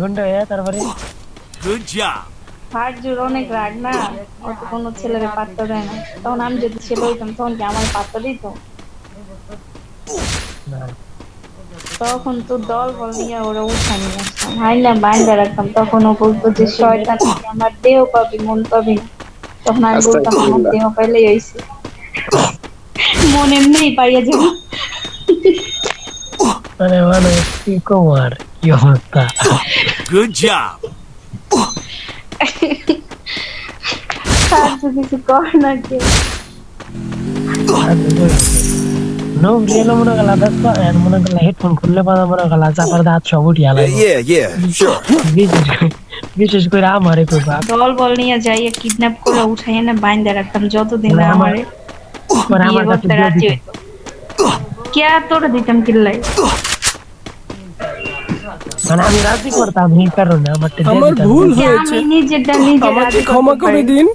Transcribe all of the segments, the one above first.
ঘন্টা তারপরে Good job. হার জোর অনেক রাগ না, অত কোনো ছেলের পাত্তা দেয় না। তখন আমি যদি ছেলে হইতাম তখন কি আমার পাত্তা দিত? না তখন তো দল বল নিয়ে ওরা উঠা নিয়ে আসতাম, হাইলাম বাইন্দা রাখতাম। তখন ও বলতো যে শয়তান তুই আমার দেহ পাবি মন পাবি না। তখন আমি বলতাম আমার দেহ পাইলেই হইছে, মন এমনিই পাইয়া যাবো। মানে মানে কি কুমার কি অবস্থা Good job. আর তো কিছু কর না কেউ। নো রিয়েল মনে গেল দেখো এর মনে গেল হেডফোন খুললে পাতা মনে গেল চাপার দাঁত সব উঠিয়া লাগবে Yeah, sure. বিশেষ করে আমারে কইবা দল বল নিয়ে যাইয়া কিডন্যাপ করে উঠাইয়া না বাইন্দা রাখতাম যতদিন না আমারে পরে বিয়ে আমার কাছে করতে দিয়ে রাজি দিত হইতো। কে আর তোরা দিতাম কিল্লাই? মানে আমি রাজি করতাম এই কারণে আমার আমার ভুল কে হয়েছে, আমি নিজেরটা নিজে আমাকে রাজি ক্ষমা করতে করে পারি। দিন।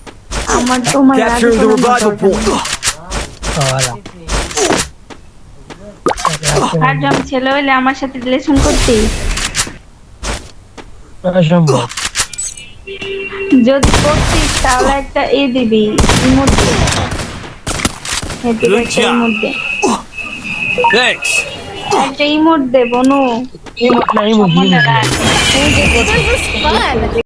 আমার তোমার রাজি Capturing the করানোর revival দরকার নেই। point. আর আমি ছেলে হইলে আমার সাথে রিলেশন করতি? অসম্ভব যদি করতিস তাহলে একটা দিবি ইমোট দে। Good একটা job. ইমোট দে, Thanks. একটা ইমোট দে বনু। এই মত নাই মুজি সম্মানটা রাখ। এই যে